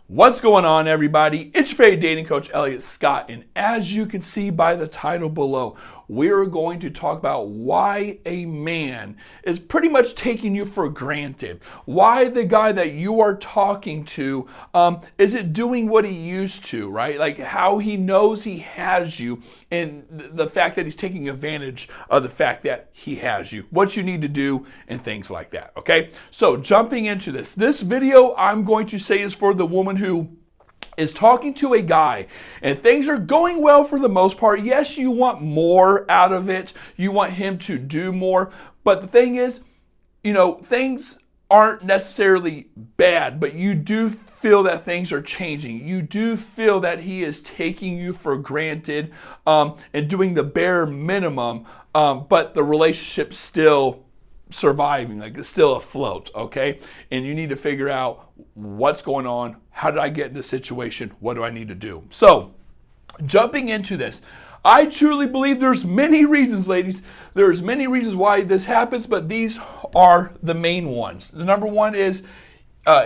What's going on, everybody? It's your favorite dating coach, Elliot Scott, and as you can see by the title below, we're going to talk about why a man is pretty much taking you for granted. Why the guy that you are talking to isn't doing what he used to, right? Like how he knows he has you, and the fact that he's taking advantage of the fact that he has you, what you need to do, and things like that, okay? So jumping into this video I'm going to say is for the woman who is talking to a guy and things are going well for the most part. Yes, you want more out of it. You want him to do more. But the thing is, things aren't necessarily bad, but you do feel that things are changing. You do feel that he is taking you for granted and doing the bare minimum, but the relationship's still surviving, like it's still afloat, okay? And you need to figure out what's going on. How did I get in this situation? What do I need to do? So, jumping into this, I truly believe there's many reasons, ladies. There's many reasons why this happens, but these are the main ones. The number one is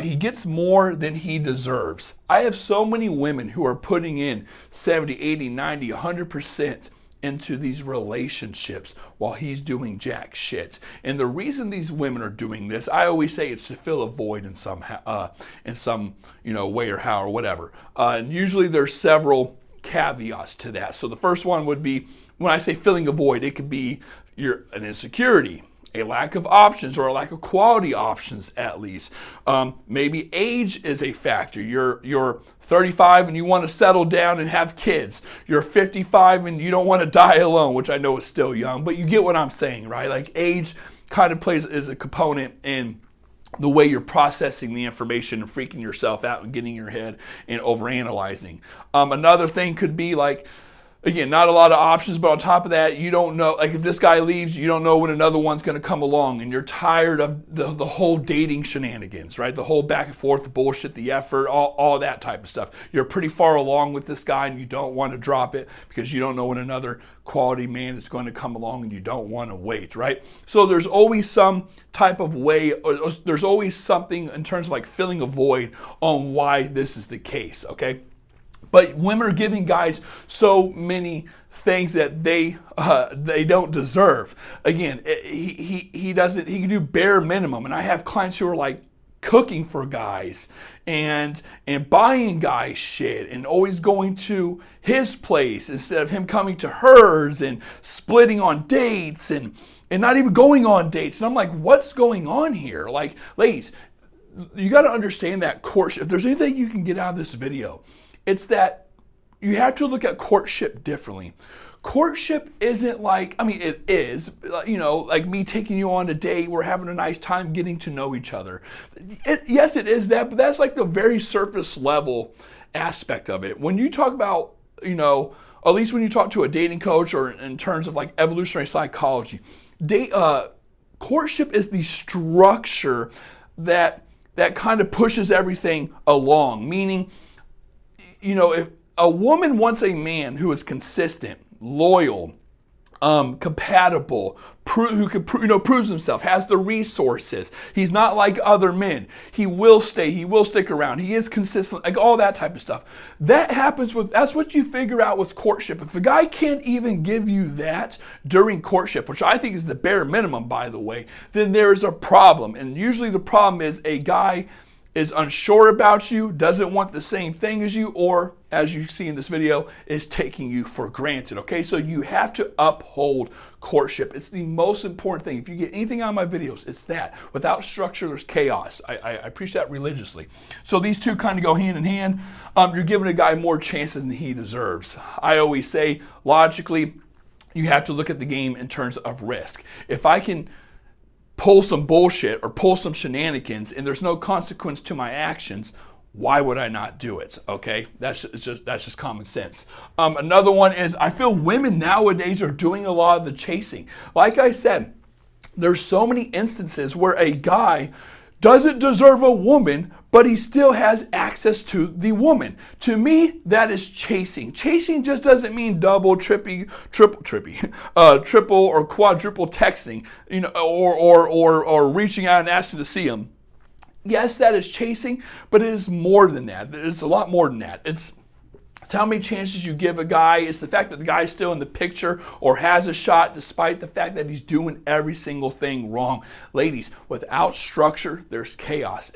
he gets more than he deserves. I have so many women who are putting in 70, 80, 90, 100% into these relationships while he's doing jack shit. And the reason these women are doing this, I always say it's to fill a void in some way or how or whatever. And usually there's several caveats to that. So the first one would be, when I say filling a void, it could be an insecurity, a lack of options or a lack of quality options at least. Maybe age is a factor. You're 35 and you want to settle down and have kids. You're 55 and you don't want to die alone, which I know is still young, but you get what I'm saying, right? Like age kind of plays as a component in the way you're processing the information and freaking yourself out and getting in your head and overanalyzing. Another thing could be like, again, not a lot of options, but on top of that, you don't know, like if this guy leaves, you don't know when another one's going to come along, and you're tired of the whole dating shenanigans, right? The whole back and forth, the bullshit, the effort, all that type of stuff. You're pretty far along with this guy and you don't want to drop it because you don't know when another quality man is going to come along and you don't want to wait, right? So there's always some type of way, or there's always something in terms of like filling a void on why this is the case, okay? But women are giving guys so many things that they don't deserve. Again, he can do bare minimum, and I have clients who are like cooking for guys and buying guys shit and always going to his place instead of him coming to hers, and splitting on dates and not even going on dates. And I'm like, what's going on here? Like, ladies, you got to understand that courtship. If there's anything you can get out of this video, it's that you have to look at courtship differently. Courtship isn't like, I mean, it is, like me taking you on a date, we're having a nice time getting to know each other. Yes, it is that, but that's like the very surface level aspect of it. When you talk about, at least when you talk to a dating coach or in terms of like evolutionary psychology, courtship is the structure that kind of pushes everything along, meaning, if a woman wants a man who is consistent, loyal, compatible, who can proves himself, has the resources. He's not like other men. He will stay. He will stick around. He is consistent, like all that type of stuff. That's what you figure out with courtship. If a guy can't even give you that during courtship, which I think is the bare minimum, by the way, then there's a problem. And usually the problem is a guy is unsure about you, doesn't want the same thing as you, or as you see in this video, is taking you for granted, okay? So you have to uphold courtship. It's the most important thing. If you get anything out of my videos, it's that. Without structure, there's chaos. I preach that religiously. So these two kind of go hand in hand. You're giving a guy more chances than he deserves. I always say, logically, you have to look at the game in terms of risk. If I can pull some bullshit or pull some shenanigans and there's no consequence to my actions, why would I not do it? Okay, that's just common sense. Another one is, I feel women nowadays are doing a lot of the chasing. Like I said, there's so many instances where a guy doesn't deserve a woman, but he still has access to the woman. To me, that is chasing. Chasing just doesn't mean double, triple, or quadruple texting, or reaching out and asking to see him. Yes, that is chasing, but it is more than that. It's a lot more than that. It's how many chances you give a guy. It's the fact that the guy's still in the picture or has a shot despite the fact that he's doing every single thing wrong. Ladies, without structure, there's chaos.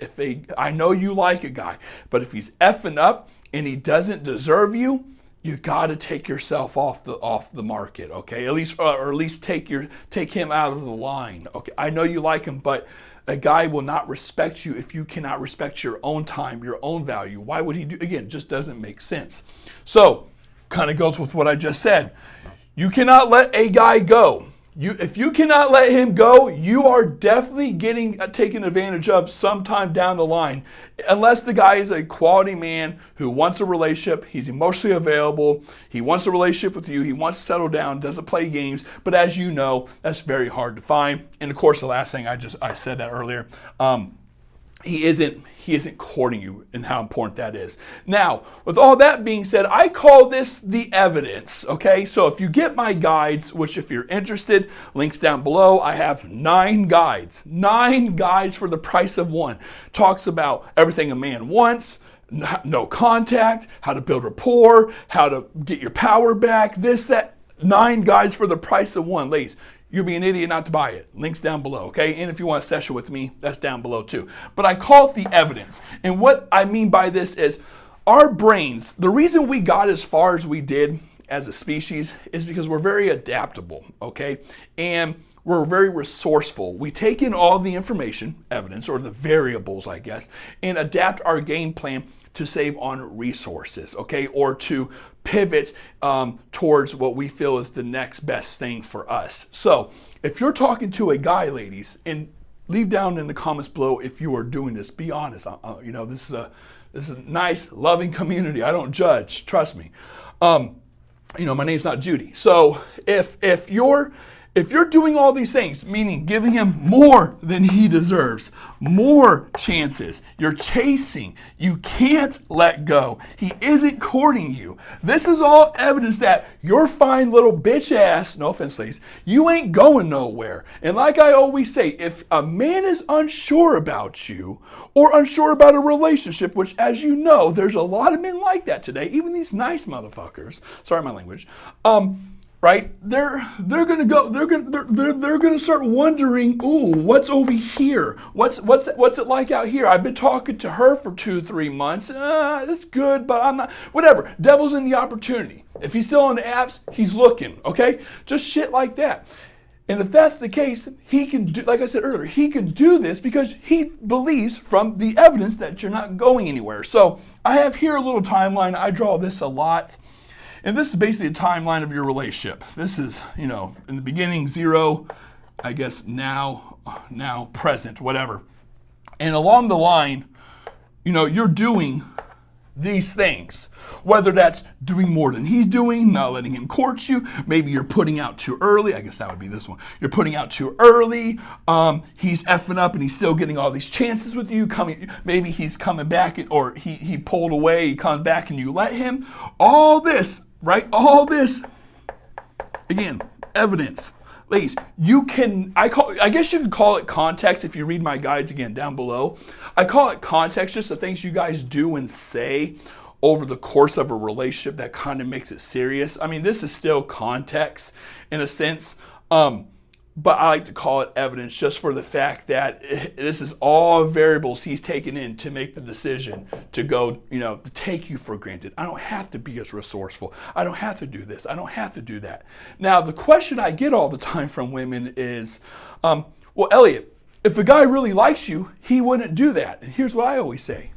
I know you like a guy, but if he's effing up and he doesn't deserve you, you got to take yourself off the market, okay? At least take him out of the line, okay? I know you like him, but a guy will not respect you if you cannot respect your own time, your own value. Why would he do? Again, just doesn't make sense. So, kind of goes with what I just said. You cannot let a guy go. If you cannot let him go, you are definitely getting taken advantage of sometime down the line. Unless the guy is a quality man who wants a relationship, he's emotionally available, he wants a relationship with you, he wants to settle down, doesn't play games. But as you know, that's very hard to find. And of course, the last thing I said that earlier, he isn't courting you, and how important that is. Now, with all that being said, I call this the evidence, okay? So if you get my guides, which if you're interested, links down below, I have 9 guides. 9 guides for the price of one. Talks about everything a man wants, no contact, how to build rapport, how to get your power back, this, that. 9 guides for the price of one. Ladies, you'd be an idiot not to buy it. Links down below, okay? And if you want a session with me, that's down below too. But I call it the evidence. And what I mean by this is our brains, the reason we got as far as we did as a species is because we're very adaptable, okay? And we're very resourceful. We take in all the information, evidence, or the variables, I guess, and adapt our game plan to save on resources, okay? Or to pivot towards what we feel is the next best thing for us. So if you're talking to a guy, ladies, and leave down in the comments below if you are doing this, be honest. This is a nice, loving community. I don't judge, trust me. My name's not Judy. So if you're doing all these things, meaning giving him more than he deserves, more chances, you're chasing, you can't let go, he isn't courting you, this is all evidence that your fine little bitch ass, no offense ladies, you ain't going nowhere. And like I always say, if a man is unsure about you or unsure about a relationship, which as you know, there's a lot of men like that today, even these nice motherfuckers, sorry my language, right? They're gonna start wondering, ooh, what's over here? What's it like out here? I've been talking to her for 2-3 months. That's good, but I'm not. Whatever. Devil's in the opportunity. If he's still on the apps, he's looking. Okay, just shit like that. And if that's the case, he can do, like I said earlier, he can do this because he believes from the evidence that you're not going anywhere. So I have here a little timeline. I draw this a lot. And this is basically a timeline of your relationship. This is, in the beginning, 0, I guess now, present, whatever. And along the line, you're doing these things. Whether that's doing more than he's doing, not letting him court you, maybe you're putting out too early. I guess that would be this one. You're putting out too early. He's effing up and he's still getting all these chances with you. Maybe he's coming back or he pulled away, he comes back and you let him. All this. Right? All this, again, evidence. Ladies, I guess you could call it context if you read my guides again down below. I call it context, just the things you guys do and say over the course of a relationship that kind of makes it serious. I mean, this is still context in a sense. But I like to call it evidence just for the fact that this is all variables he's taken in to make the decision to go, to take you for granted. I don't have to be as resourceful. I don't have to do this. I don't have to do that. Now, the question I get all the time from women is, well, Elliot, if a guy really likes you, he wouldn't do that. And here's what I always say.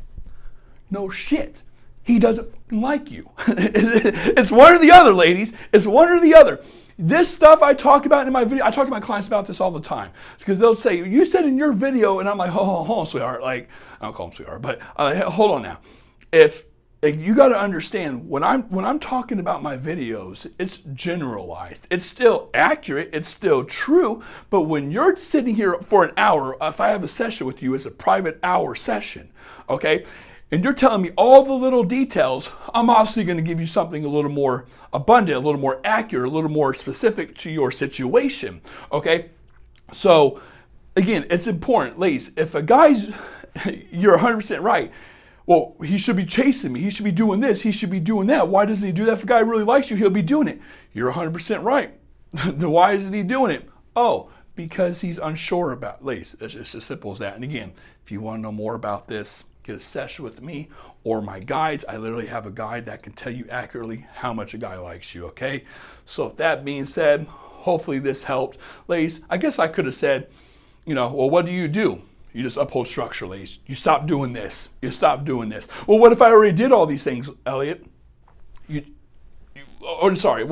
No shit. He doesn't like you. It's one or the other, ladies. It's one or the other. This stuff I talk about in my video, I talk to my clients about this all the time. Because they'll say, you said in your video, and I'm like, hold on, sweetheart. Like, I don't call them sweetheart, but hold on now. If you got to understand, when I'm talking about my videos, it's generalized. It's still accurate. It's still true. But when you're sitting here for an hour, if I have a session with you, it's a private hour session, okay? And you're telling me all the little details, I'm obviously going to give you something a little more abundant, a little more accurate, a little more specific to your situation, okay? So, again, it's important. Ladies, if a guy's You're 100% right. Well, he should be chasing me. He should be doing this. He should be doing that. Why doesn't he do that? If a guy really likes you, he'll be doing it. You're 100% right. Then why isn't he doing it? Oh, because he's unsure about it. Ladies, it's just as simple as that. And again, if you want to know more about this, get a session with me or my guides. I literally have a guide that can tell you accurately how much a guy likes you, okay? So with that being said, hopefully this helped. Ladies, I guess I could have said, well, what do? You just uphold structure, ladies. You stop doing this. You stop doing this. Well, what if I already did all these things, Elliot? Women would say,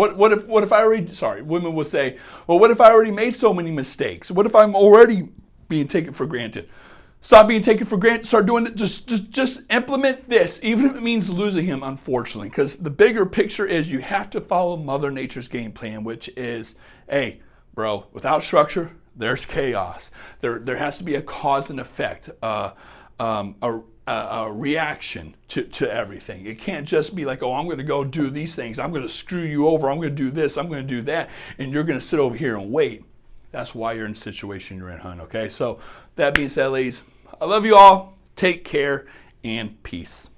well, what if I already made so many mistakes? What if I'm already being taken for granted? Stop being taken for granted. Start doing it. Just implement this, even if it means losing him, unfortunately. Because the bigger picture is you have to follow Mother Nature's game plan, which is, hey, bro, without structure, there's chaos. There has to be a cause and effect, a reaction to everything. It can't just be like, oh, I'm going to go do these things. I'm going to screw you over. I'm going to do this. I'm going to do that. And you're going to sit over here and wait. That's why you're in the situation you're in, hon. Okay? So that being said, ladies, I love you all. Take care and peace.